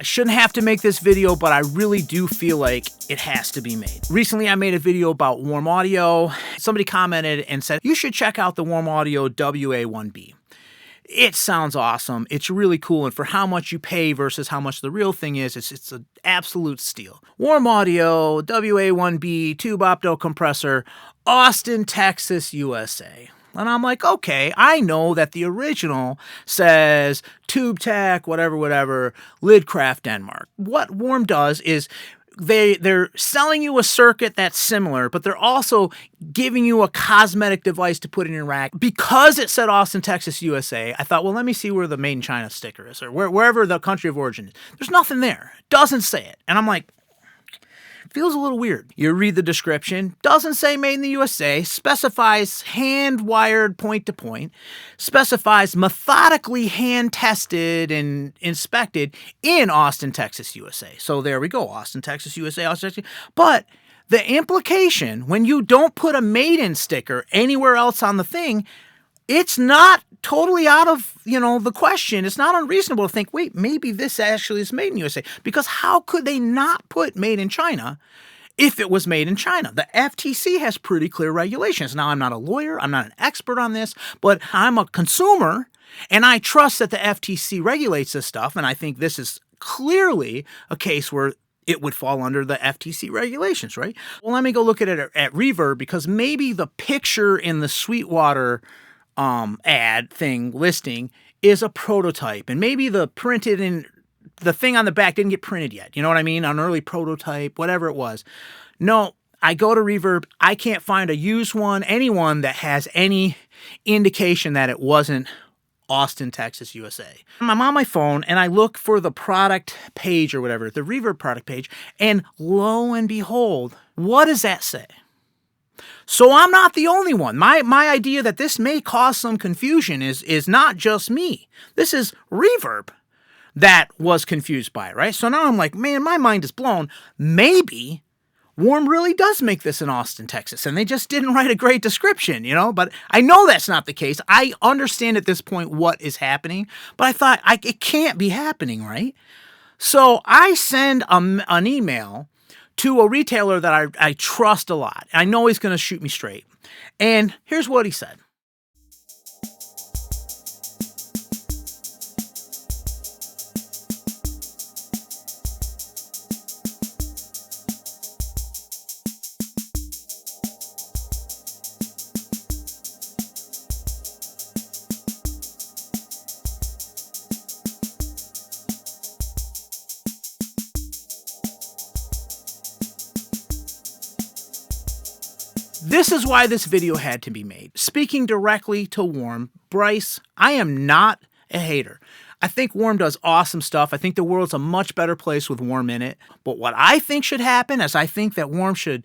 I shouldn't have to make this video, but I really do feel like it has to be made. Recently, I made a video about Warm Audio. Somebody commented and said, you should check out the Warm Audio WA1B. It sounds awesome. It's really cool. And for how much you pay versus how much the real thing is, it's an absolute steal. Warm Audio, WA1B, tube opto compressor, Austin, Texas, USA. And I'm like, okay, I know that the original says Tube Tech, whatever, Lidcraft, Denmark. What Warm does is they're selling you a circuit that's similar, but they're also giving you a cosmetic device to put in your rack. Because it said Austin, Texas, USA, I thought, well, let me see where the Made in China sticker is, or wherever the country of origin is. There's nothing there. It doesn't say it. And I'm like, feels a little weird. You read the description, doesn't say made in the USA, specifies hand-wired point-to-point, specifies methodically hand-tested and inspected in Austin, Texas, USA. So there we go, Austin, Texas, USA, Austin, Texas. But the implication, when you don't put a made in sticker anywhere else on the thing, it's not totally out of, the question. It's not unreasonable to think, wait, maybe this actually is made in USA. Because how could they not put made in China if it was made in China? The FTC has pretty clear regulations. Now, I'm not a lawyer. I'm not an expert on this, but I'm a consumer, and I trust that the FTC regulates this stuff. And I think this is clearly a case where it would fall under the FTC regulations, right? Well, let me go look at it at Reverb, because maybe the picture in the Sweetwater ad thing listing is a prototype, and maybe the printed in the thing on the back didn't get printed yet. You know what I mean? An early prototype, whatever it was. No, I go to Reverb. I can't find a used one, anyone that has any indication that it wasn't Austin, Texas, USA. I'm on my phone and I look for the product page or whatever, the Reverb product page, and lo and behold, what does that say? So I'm not the only one. My idea that this may cause some confusion is not just me. This is Reverb that was confused by it, right? So now I'm like, man, my mind is blown. Maybe Warm really does make this in Austin, Texas, and they just didn't write a great description, But I know that's not the case. I understand at this point what is happening, but I thought it can't be happening, right? So I send an email to a retailer that I trust a lot. I know he's going to shoot me straight. And here's what he said. This is why this video had to be made. Speaking directly to Warm, Bryce, I am not a hater. I think Warm does awesome stuff. I think the world's a much better place with Warm in it. But what I think should happen is I think that Warm should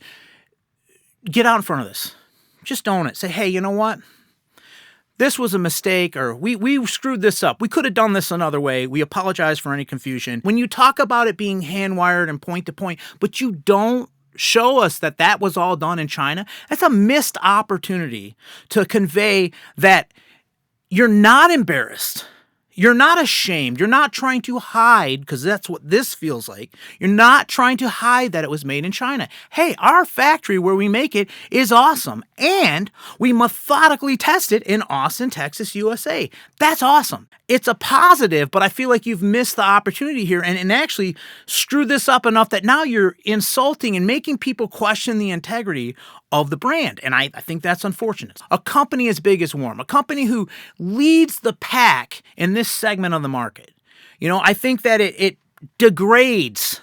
get out in front of this. Just own it. Say, hey, you know what? This was a mistake, or we screwed this up. We could have done this another way. We apologize for any confusion. When you talk about it being hand-wired and point-to-point, but you don't show us that was all done in China, that's a missed opportunity to convey that you're not embarrassed. You're not ashamed. You're not trying to hide, because that's what this feels like. You're not trying to hide that it was made in China. Hey, our factory where we make it is awesome, and we methodically test it in Austin, Texas, USA. That's awesome. It's a positive, but I feel like you've missed the opportunity here and actually screwed this up enough that now you're insulting and making people question the integrity of the brand. And I think that's unfortunate. A company as big as Warm, a company who leads the pack in this segment of the market, I think that it degrades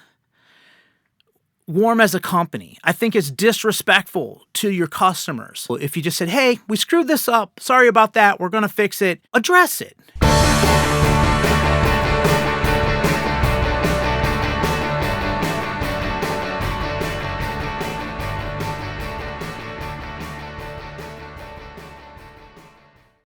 Warm as a company. I think it's disrespectful to your customers. If you just said, hey, we screwed this up, sorry about that, we're going to fix it, address it.